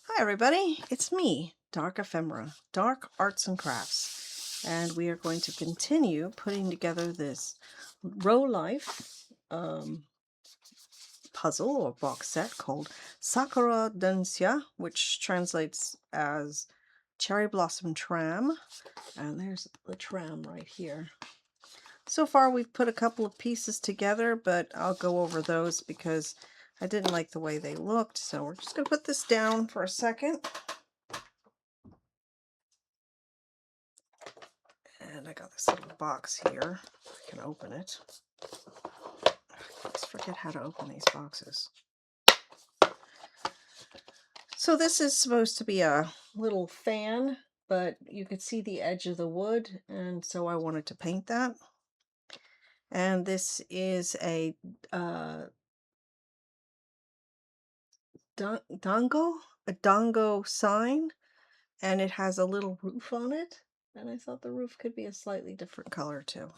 Hi everybody, it's me, Dark Ephemera, Dark Arts and Crafts, and we are going to continue putting together this Rolife puzzle or box set called Sakura Densya, which translates as Cherry Blossom Tram, and there's the tram right here. So far we've put a couple of pieces together, but I'll go over those because I didn't like the way they looked, so we're just going to put this down for a second. And I got this little box here. I can open it. I always forget how to open these boxes. So this is supposed to be a little fan, but you could see the edge of the wood, and so I wanted to paint that. And this is a dongo sign, and it has a little roof on it. And I thought the roof could be a slightly different color too.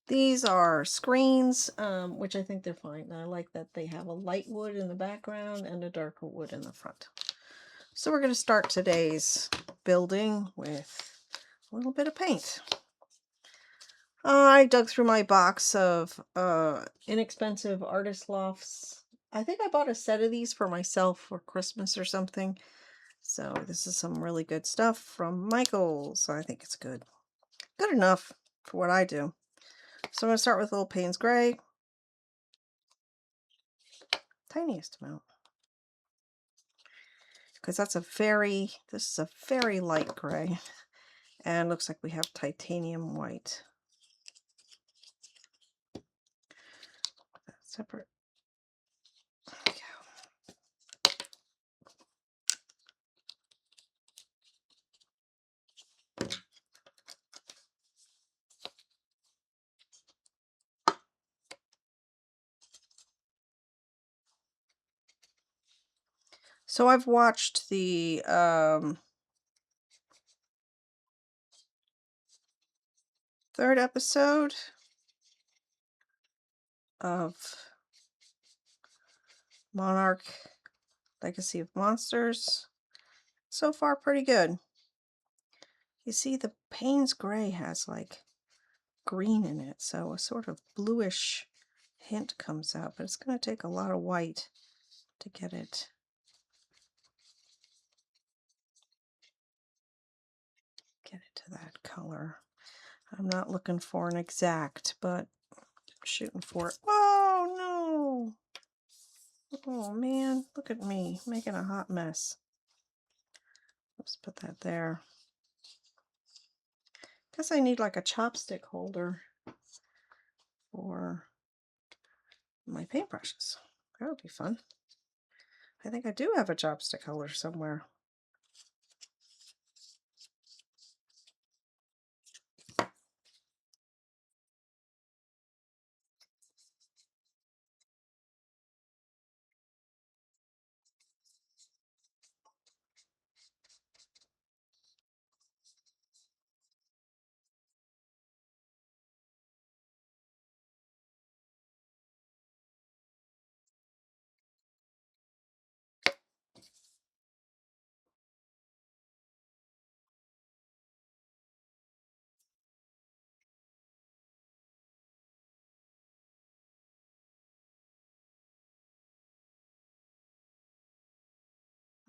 These are screens, which I think they're fine. I like that they have a light wood in the background and a darker wood in the front. So we're going to start today's building with a little bit of paint. I dug through my box of inexpensive Artist Lofts. I think I bought a set of these for myself for Christmas or something. So this is some really good stuff from Michaels. I think it's good. Good enough for what I do. So I'm going to start with a little Payne's Gray. Tiniest amount. Because this is a very light gray. And looks like we have titanium white. Separate. There we go. So I've watched the third episode of Monarch Legacy of Monsters. So far, pretty good. You see, the Payne's Gray has like green in it, so a sort of bluish hint comes out, but it's going to take a lot of white to get it. Get it to that color. I'm not looking for an exact, but I'm shooting for it. Oh no! Oh man, look at me making a hot mess. Let's put that there. Guess I need like a chopstick holder for my paintbrushes. That would be fun. I think I do have a chopstick holder somewhere.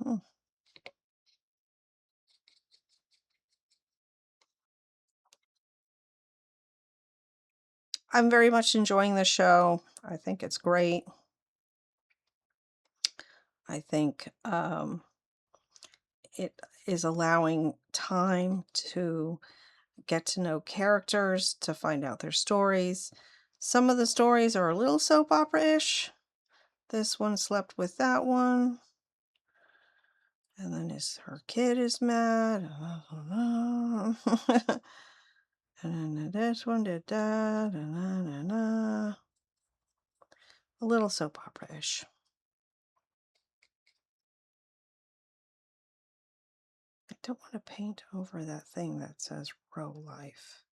Hmm. I'm very much enjoying the show. I think it's great. I think it is allowing time to get to know characters, to find out their stories. Some of the stories are a little soap opera-ish. This one slept with that one. And then her kid is mad. And then this one did that. A little soap opera-ish. I don't want to paint over that thing that says Rolife.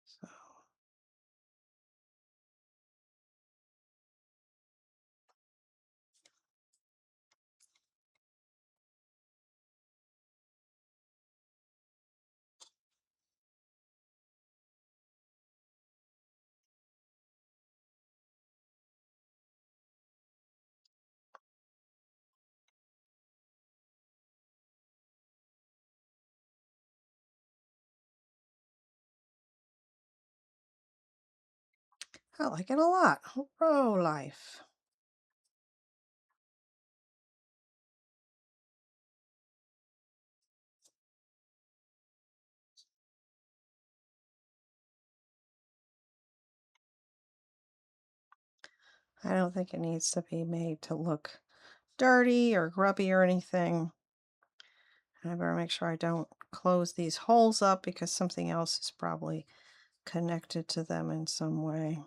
So I like it a lot. Rolife. I don't think it needs to be made to look dirty or grubby or anything. I better make sure I don't close these holes up because something else is probably connected to them in some way.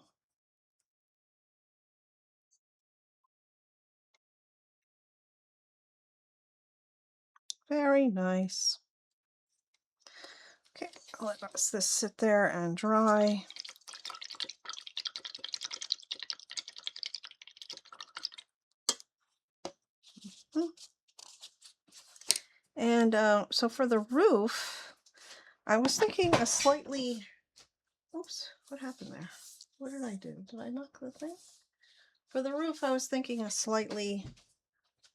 Very nice. Okay, let this sit there and dry. And so for the roof, I was thinking a slightly, oops, what happened there? What did I do? Did I knock the thing? For the roof, I was thinking a slightly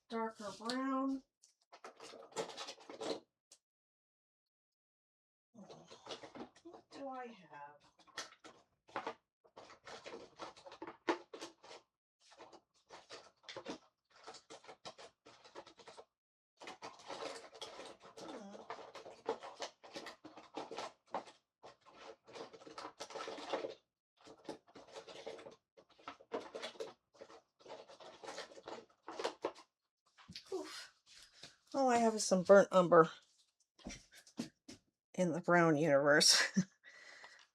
darker brown. What do I have? Oof. All I have is some burnt umber in the brown universe.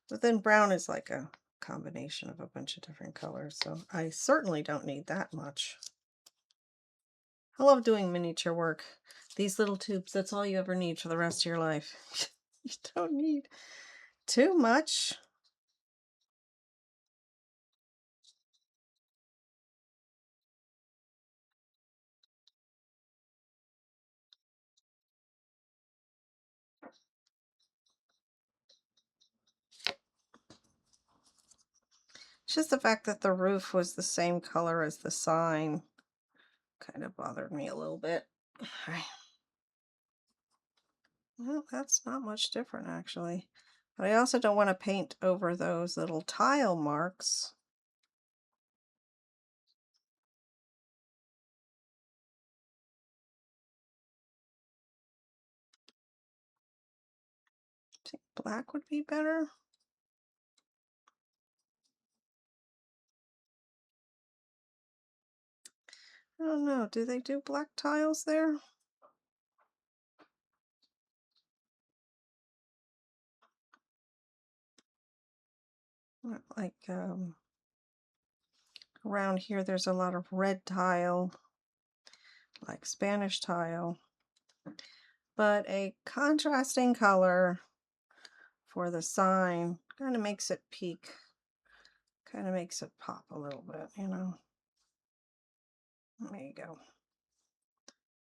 But then brown is like a combination of a bunch of different colors, so I certainly don't need that much. I love doing miniature work. These little tubes, that's all you ever need for the rest of your life. You don't need too much. It's just the fact that the roof was the same color as the sign kind of bothered me a little bit. Well, that's not much different actually. But I also don't want to paint over those little tile marks. I think black would be better. I don't know. Do they do black tiles there? Like around here, there's a lot of red tile, like Spanish tile, but a contrasting color for the sign kind of makes it peak, kind of makes it pop a little bit, you know. There you go.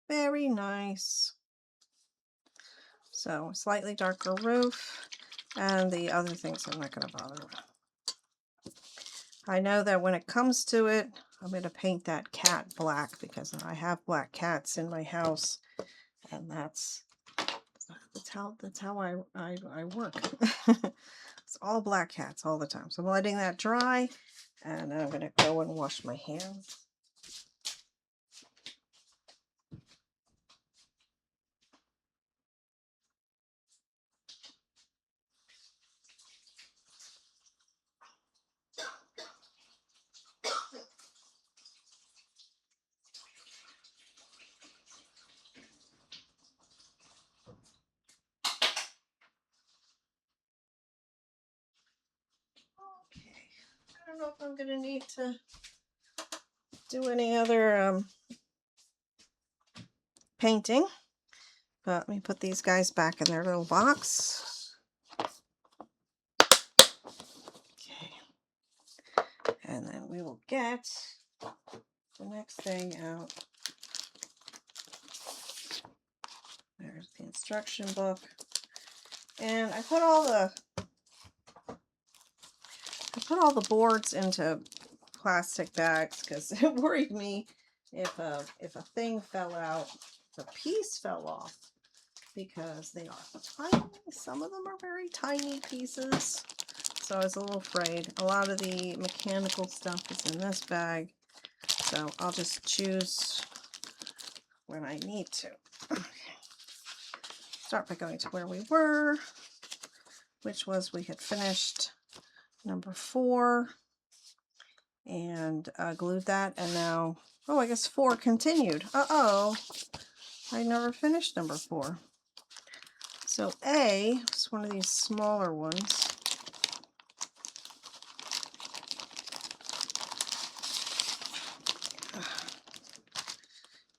Very nice. So slightly darker roof, and the other things I'm not going to bother with. I know that when it comes to it, I'm going to paint that cat black because I have black cats in my house, and that's how I work. It's all black cats all the time. So I'm letting that dry, and then I'm going to go and wash my hands. Okay, I don't know if I'm going to need to do any other painting, but let me put these guys back in their little box. Okay, and then we will get the next thing out. There's the instruction book, and I put all the boards into plastic bags because it worried me if a thing fell out, if a piece fell off, because they are tiny. Some of them are very tiny pieces. so I was a little afraid. A lot of the mechanical stuff is in this bag, so I'll just choose when I need to. Okay. Start by going to where we were, which was we had finished number 4 and glued that, and now, oh, I guess 4 continued. Uh-oh, I never finished number 4. So A is one of these smaller ones.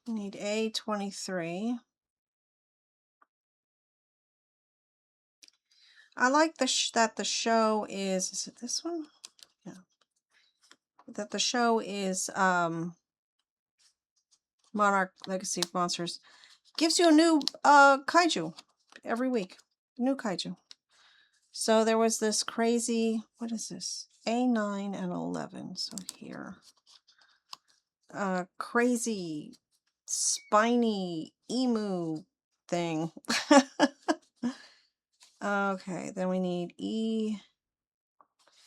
You need A23. I like that the show is it this one? Yeah. That the show is Monarch Legacy of Monsters. Gives you a new kaiju every week. New kaiju. So there was this crazy, what is this? A9 and 11. So here. Crazy spiny emu thing. Okay, then we need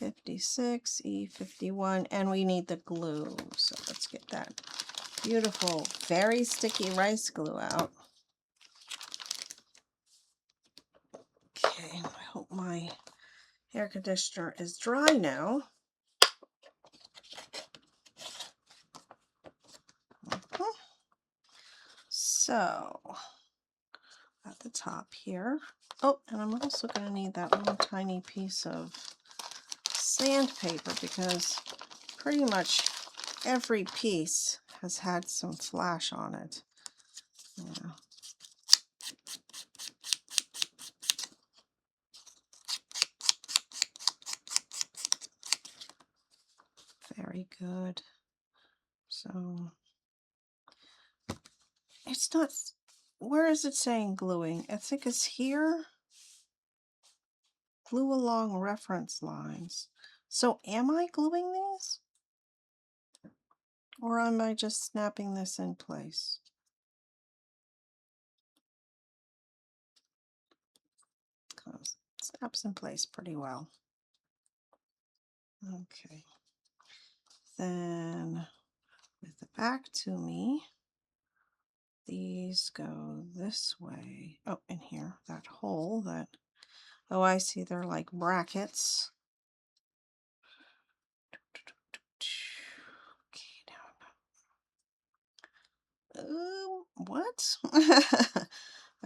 E56, E51, and we need the glue. So let's get that beautiful, very sticky rice glue out. Okay, I hope my air conditioner is dry now. So, at the top here. Oh, and I'm also going to need that little tiny piece of sandpaper because pretty much every piece has had some flash on it. Yeah. Very good. So, it's not, where is it saying gluing? I think it's here. Glue along reference lines. So am I gluing these? Or am I just snapping this in place? Because it snaps in place pretty well. Okay. Then with the back to me, these go this way. Oh, in here, that hole that, oh, I see, they're like brackets. Okay, now, what?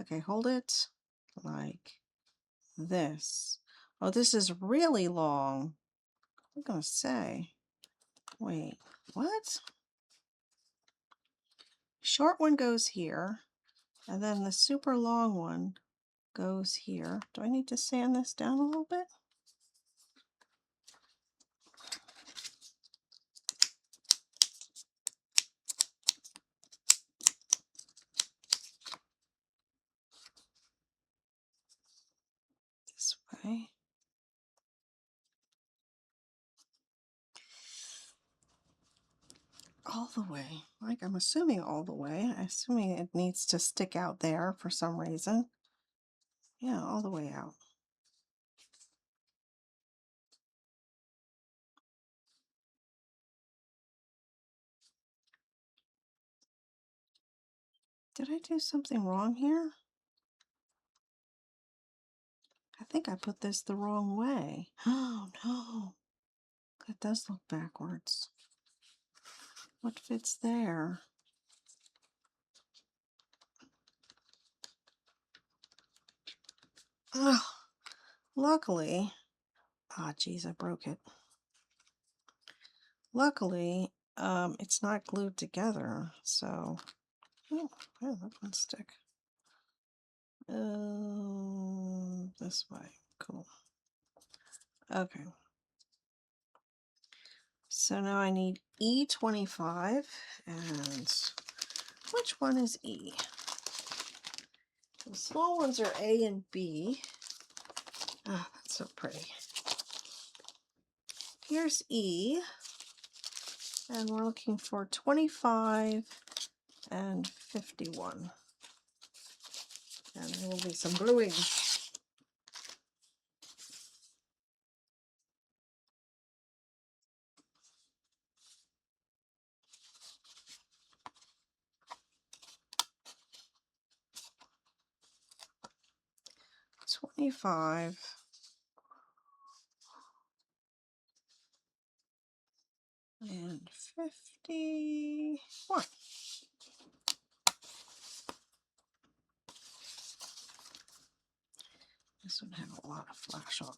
Okay, hold it like this. Oh, this is really long. I'm gonna say, wait, what? Short one goes here, and then the super long one goes here. Do I need to sand this down a little bit? This way. All the way. Like, I'm assuming all the way. I'm assuming it needs to stick out there for some reason. Yeah, all the way out. Did I do something wrong here? I think I put this the wrong way. Oh, no. That does look backwards. What fits there? Oh, luckily, geez, I broke it. Luckily, it's not glued together, so, oh, that one stick. This way, cool. Okay. So now I need E25, and which one is E? The small ones are A and B. Ah, that's so pretty. Here's E, and we're looking for 25 and 51. And there will be some gluing. 25 and 51. This one had a lot of flash on.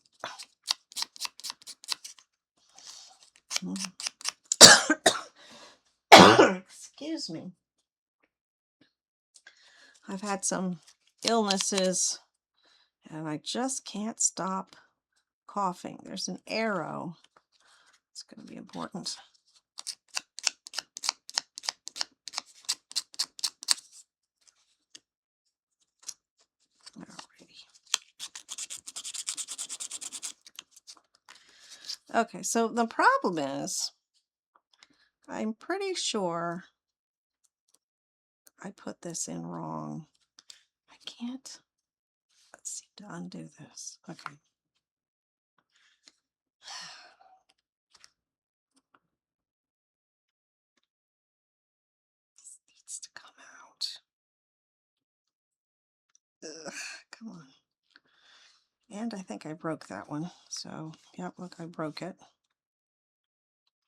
Excuse me. I've had some illnesses and I just can't stop coughing. There's an arrow. It's going to be important. Alrighty. Okay, so the problem is, I'm pretty sure I put this in wrong. I can't, let's see, to undo this. Okay. This needs to come out. Ugh, come on. And I think I broke that one. So, yep, look, I broke it.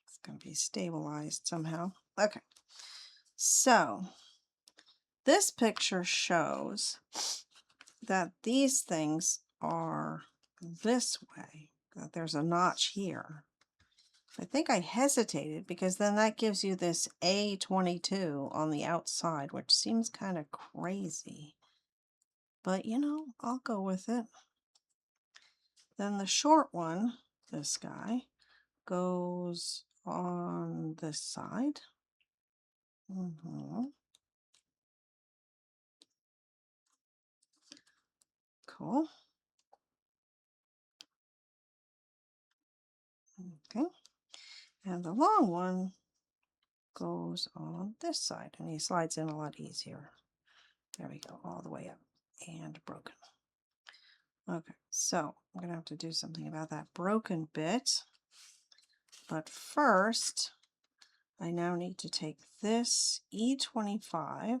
It's going to be stabilized somehow. Okay. So, this picture shows that these things are this way, that there's a notch here. I think I hesitated because then that gives you this A22 on the outside, which seems kind of crazy. But, you know, I'll go with it. Then the short one, this guy, goes on this side. Cool. Okay. And the long one goes on this side, and he slides in a lot easier. There we go, all the way up and broken. Okay, so I'm going to have to do something about that broken bit. But first, I now need to take this E25. There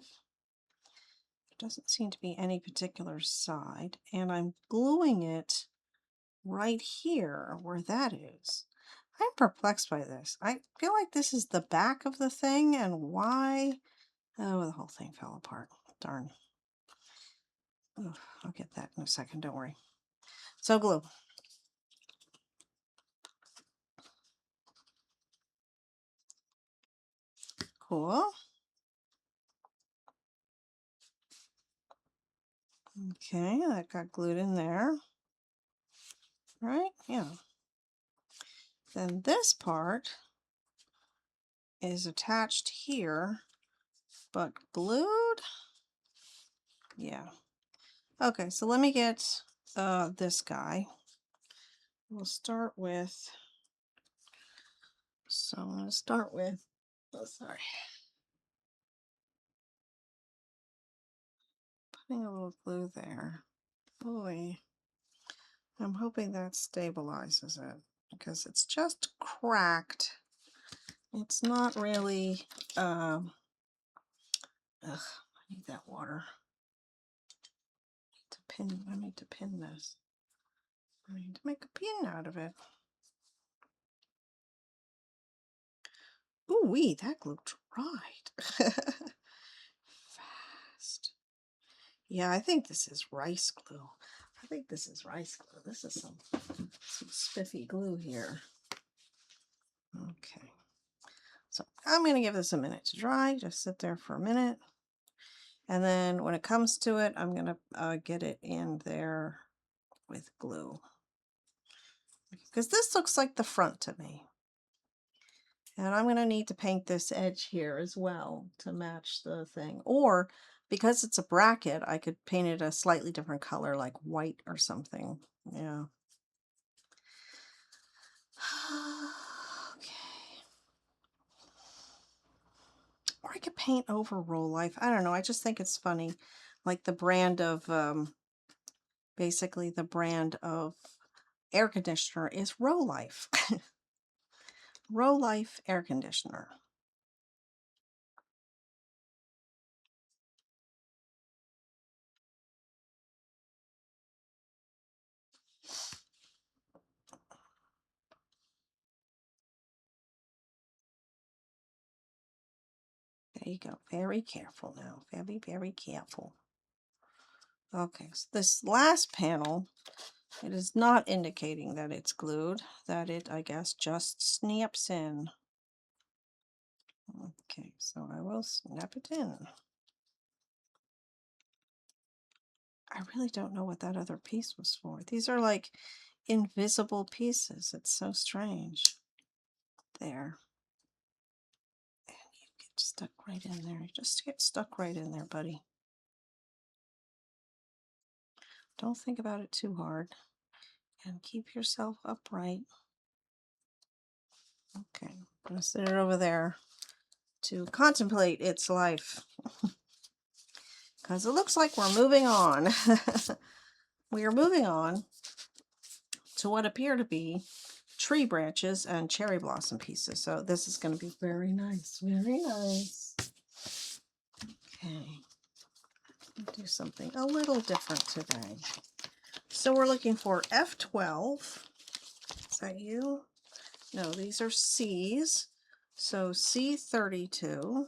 doesn't seem to be any particular side, and I'm gluing it right here where that is. I'm perplexed by this. I feel like this is the back of the thing, and why? Oh, the whole thing fell apart. Darn. Ugh, I'll get that in a second, don't worry. So glue. Cool. Okay, that got glued in there. Right? Yeah. Then this part is attached here, but glued? Yeah. Okay, so let me get this guy. We'll start with, so I'm going to start with, oh, sorry. Putting a little glue there. Boy, I'm hoping that stabilizes it because it's just cracked. It's not really, ugh, I need that water. I need to pin this. I need to make a pin out of it. Ooh wee, that glue dried. Fast. Yeah, I think this is rice glue. I think this is rice glue. This is some spiffy glue here. Okay. So I'm going to give this a minute to dry. Just sit there for a minute. And then when it comes to it, I'm going to get it in there with glue. Because this looks like the front to me. And I'm going to need to paint this edge here as well to match the thing. Or because it's a bracket, I could paint it a slightly different color, like white or something. Yeah. Okay. Or I could paint over Rolife. I don't know. I just think it's funny. Like the brand of, basically the brand of air conditioner is Rolife. Rolife air conditioner. There you go. Very careful now. Very, very careful. Okay, so this last panel, it is not indicating that it's glued, that it, I guess, just snaps in. Okay, so I will snap it in. I really don't know what that other piece was for. These are like invisible pieces. It's so strange. There. And you get stuck right in there. Just get stuck right in there, buddy. Don't think about it too hard. And keep yourself upright. Okay, I'm going to set it over there to contemplate its life. Because it looks like we're moving on. We are moving on to what appear to be tree branches and cherry blossom pieces. So this is going to be very nice. Very nice. Okay. I'll do something a little different today. So we're looking for F12. Is that you? No, these are C's. So C32,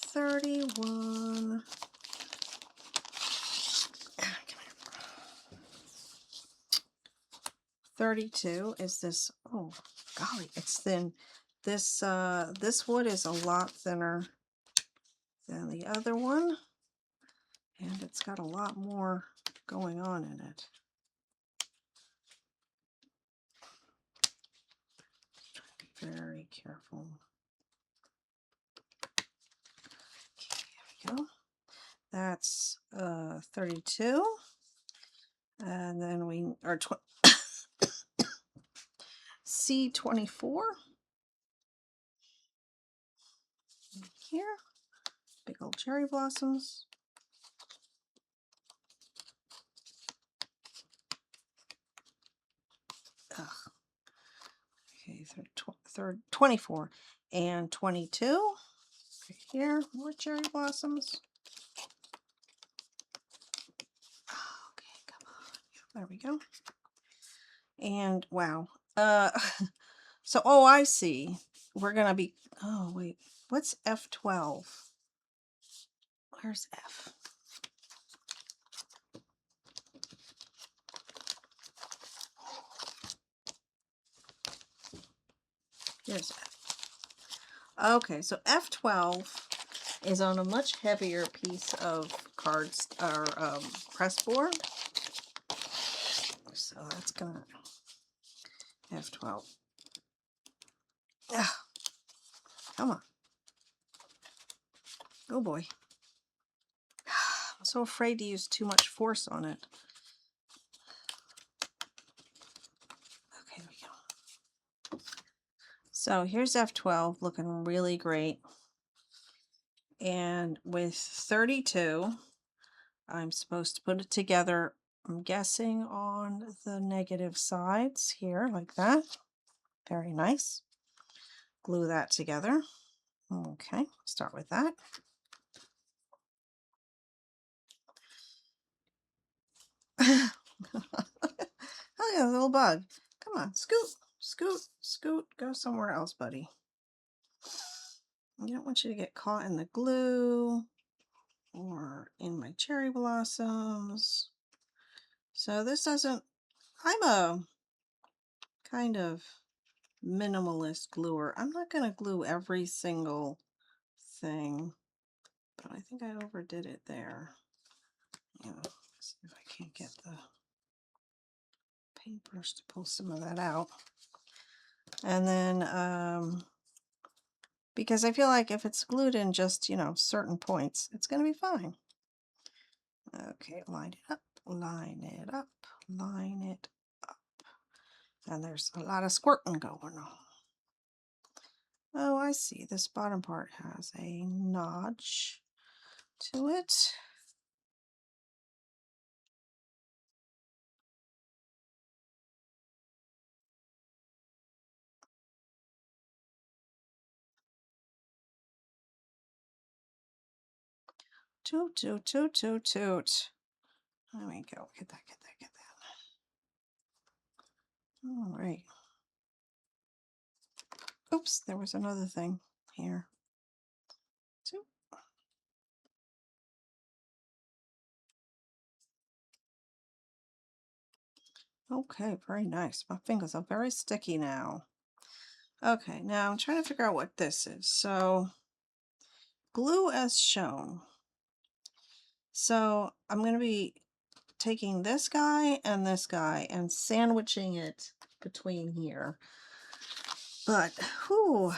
31. 32 is this. Oh golly, it's thin. This wood is a lot thinner than the other one, and it's got a lot more going on in it. Be very careful. Okay, here we go. That's 32, and then we are C24 here. Big old cherry blossoms. Ugh. Okay, third 24 and 22. Right here, more cherry blossoms. Okay, come on. There we go. And wow. So, oh, I see. We're gonna be, oh wait, what's F12? Where's F? Here's F. Okay, so F12 is on a much heavier piece of cards or press board. So that's gonna F12. Ah, come on. Oh boy. I'm so afraid to use too much force on it. Okay, there we go. So here's F12 looking really great. And with 32, I'm supposed to put it together, I'm guessing on the negative sides here, like that. Very nice. Glue that together. Okay, start with that. Oh yeah, little bug. Come on, scoot, scoot, scoot. Go somewhere else, buddy. I don't want you to get caught in the glue or in my cherry blossoms. So this doesn't, I'm a kind of minimalist gluer. I'm not going to glue every single thing, but I think I overdid it there. Yeah, let's see if I can't get the paintbrush to pull some of that out. And then, because I feel like if it's glued in just, certain points, it's going to be fine. Okay, line it up, line it up, line it up. And there's a lot of squirting going on. Oh, I see. This bottom part has a notch to it. Toot, toot, toot, toot, toot. There we go. Get that, get that, get that. All right. Oops, there was another thing here. Okay, very nice. My fingers are very sticky now. Okay, now I'm trying to figure out what this is. So, glue as shown. So, I'm going to be taking this guy and sandwiching it between here. But, whew,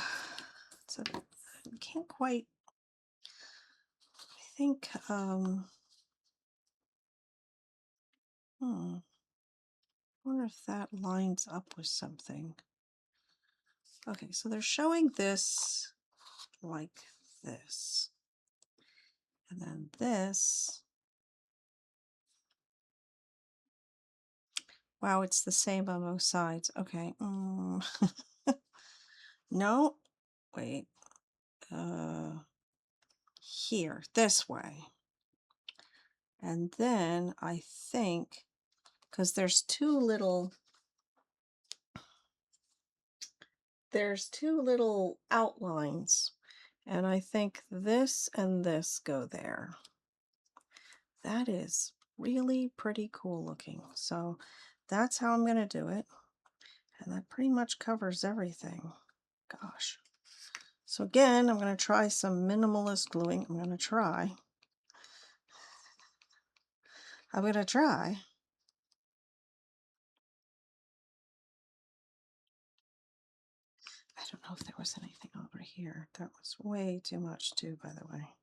so I can't quite, I think, I wonder if that lines up with something. Okay, so they're showing this like this. And then this. Wow, it's the same on both sides. Okay. No, wait. Here, this way. And then I think, because there's two little outlines, and I think this and this go there. That is really pretty cool looking. So that's how I'm going to do it. And that pretty much covers everything. Gosh. So again, I'm going to try some minimalist gluing. I'm going to try. I don't know if there was anything over here. That was way too much too, by the way.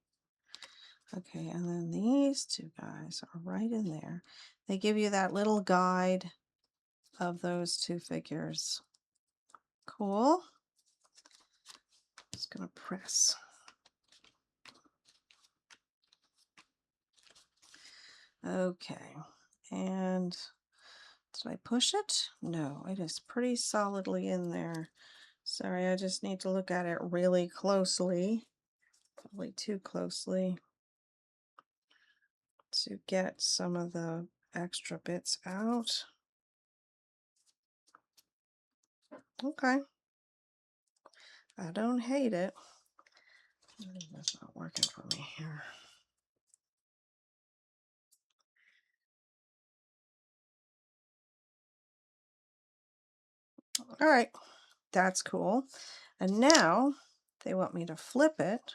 Okay, and then these two guys are right in there. They give you that little guide of those two figures. Cool. Just gonna press. Okay, and did I push it? No, it is pretty solidly in there. Sorry, I just need to look at it really closely. Probably too closely to get some of the extra bits out. Okay. I don't hate it. That's not working for me here. All right, that's cool. And now they want me to flip it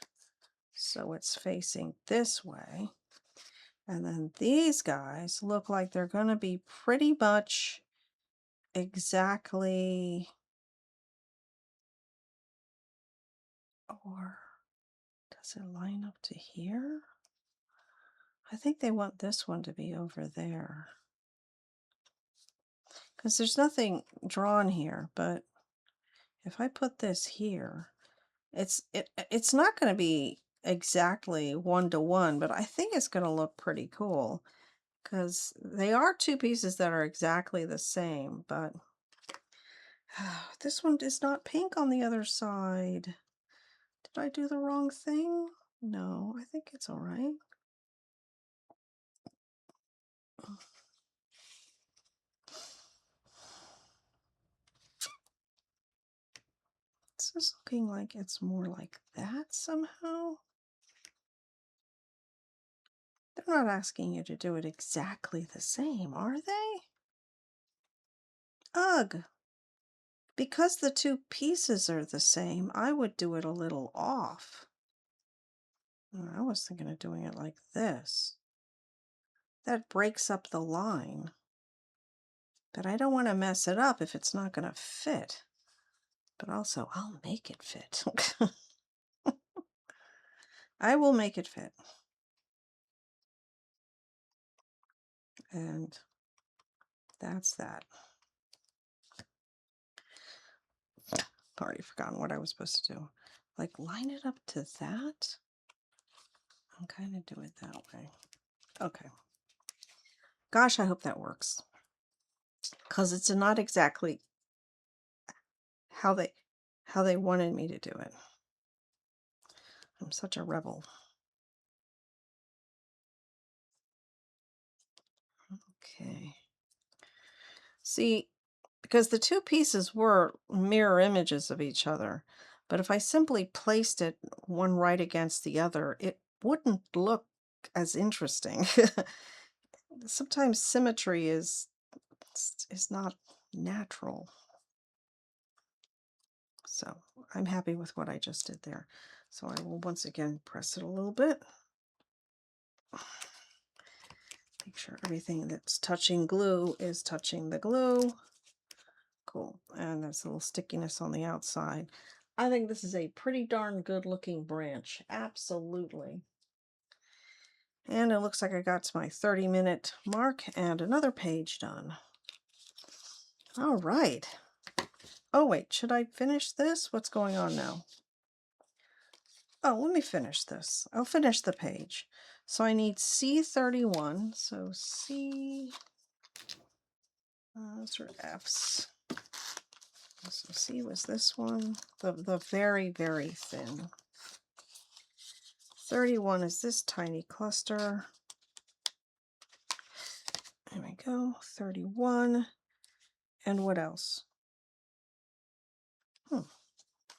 so it's facing this way. And then these guys look like they're going to be pretty much exactly, or does it line up to here? I think they want this one to be over there. Because there's nothing drawn here, but if I put this here, it's not going to be exactly 1-to-1, but I think it's going to look pretty cool because they are two pieces that are exactly the same, but this one is not pink on the other side. Did I do the wrong thing? No, I think it's all right. This is looking like it's more like that somehow. They're not asking you to do it exactly the same, are they? Ugh. Because the two pieces are the same, I would do it a little off. I was thinking of doing it like this. That breaks up the line. But I don't want to mess it up if it's not going to fit. But also, I'll make it fit. I will make it fit. And that's that. I've already forgotten what I was supposed to do. Like, line it up to that? I'm kind of doing it that way. Okay. Gosh, I hope that works. Because it's not exactly how they wanted me to do it. I'm such a rebel. Okay. See, because the two pieces were mirror images of each other, but if I simply placed it one right against the other, it wouldn't look as interesting. Sometimes symmetry is is not natural. So I'm happy with what I just did there. So I will once again press it a little bit. Make sure everything that's touching glue is touching the glue. Cool. And there's a little stickiness on the outside. I think this is a pretty darn good looking branch. Absolutely. And it looks like I got to my 30-minute mark and another page done. All right. Oh, wait, should I finish this? What's going on now? Oh, let me finish this. I'll finish the page. So I need C31. So C, those are F's. So C was this one, the very, very thin. 31 is this tiny cluster. There we go, 31. And what else?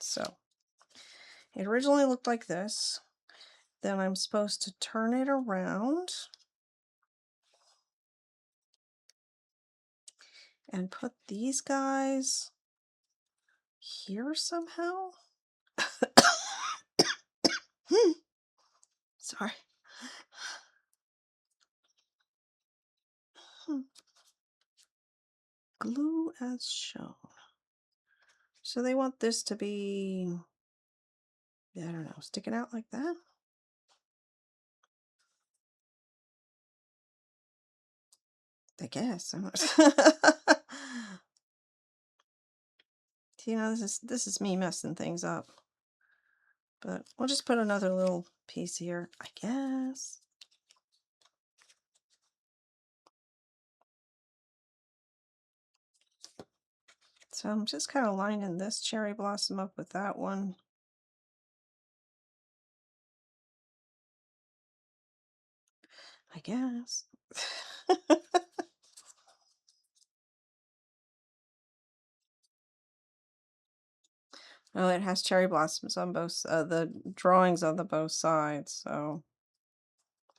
So it originally looked like this. Then I'm supposed to turn it around and put these guys here somehow. Sorry. Glue as shown. So they want this to be, I don't know, sticking out like that. I guess. You know, this is me messing things up. But we'll just put another little piece here, I guess. So I'm just kind of lining this cherry blossom up with that one. I guess. Oh, it has cherry blossoms on both, the drawings on the both sides, so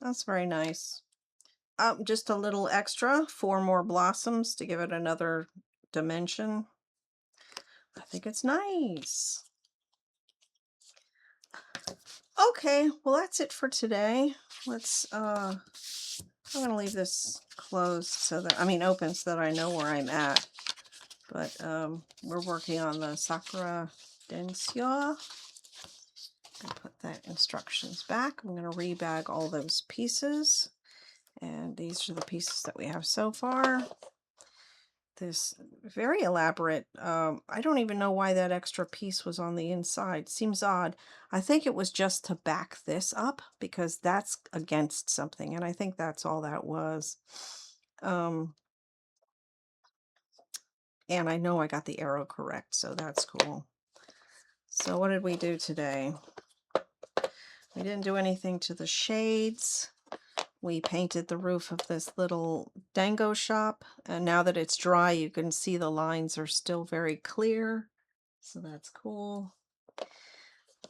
that's very nice. Just a little extra, 4 more blossoms to give it another dimension. I think it's nice. Okay, well that's it for today. Let's I'm gonna leave this closed so that, I mean open, so that I know where I'm at. But we're working on the Sakura Densya. Put that instructions back. I'm going to rebag all those pieces. And these are the pieces that we have so far. This very elaborate, I don't even know why that extra piece was on the inside. Seems odd. I think it was just to back this up because that's against something. And I think that's all that was. And I know I got the arrow correct, so that's cool. So what did we do today? We didn't do anything to the shades. We painted the roof of this little dango shop, and now that it's dry, you can see the lines are still very clear, so that's cool.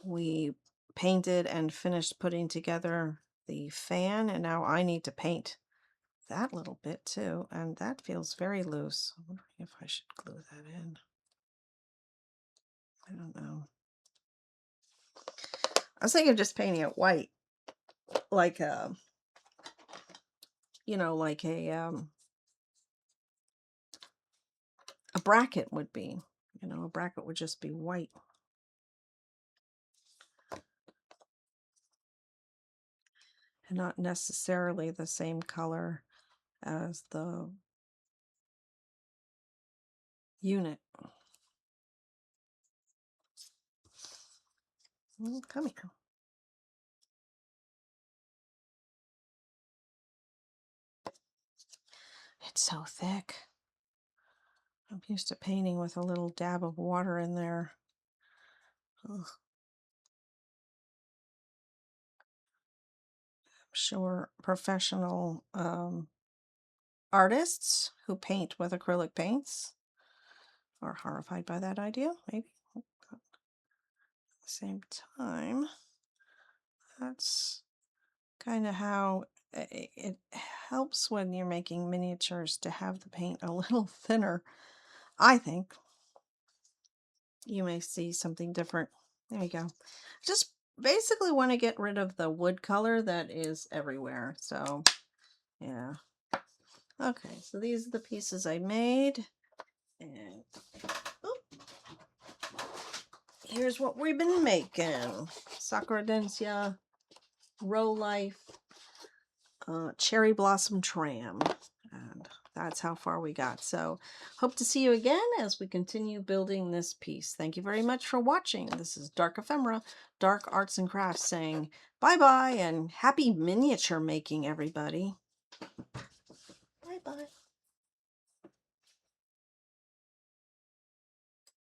We painted and finished putting together the fan, and now I need to paint that little bit too, and that feels very loose. I'm wondering if I should glue that in. I don't know. I was thinking of just painting it white, like a, you know, like a bracket would be. You know, a bracket would just be white. And not necessarily the same color as the unit. Come here. It's so thick. I'm used to painting with a little dab of water in there. Ugh. I'm sure professional artists who paint with acrylic paints are horrified by that idea, maybe. At the same time, that's kind of how it helps when you're making miniatures to have the paint a little thinner, I think. You may see something different. There you go. Just basically want to get rid of the wood color that is everywhere. So, yeah. Okay, so these are the pieces I made. And oh, here's what we've been making. Sakura Densya, Rolife, Cherry Blossom Tram. And that's how far we got. So hope to see you again as we continue building this piece. Thank you very much for watching. This is Dark Ephemera, Dark Arts and Crafts, saying bye-bye and happy miniature making, everybody. Bye-bye.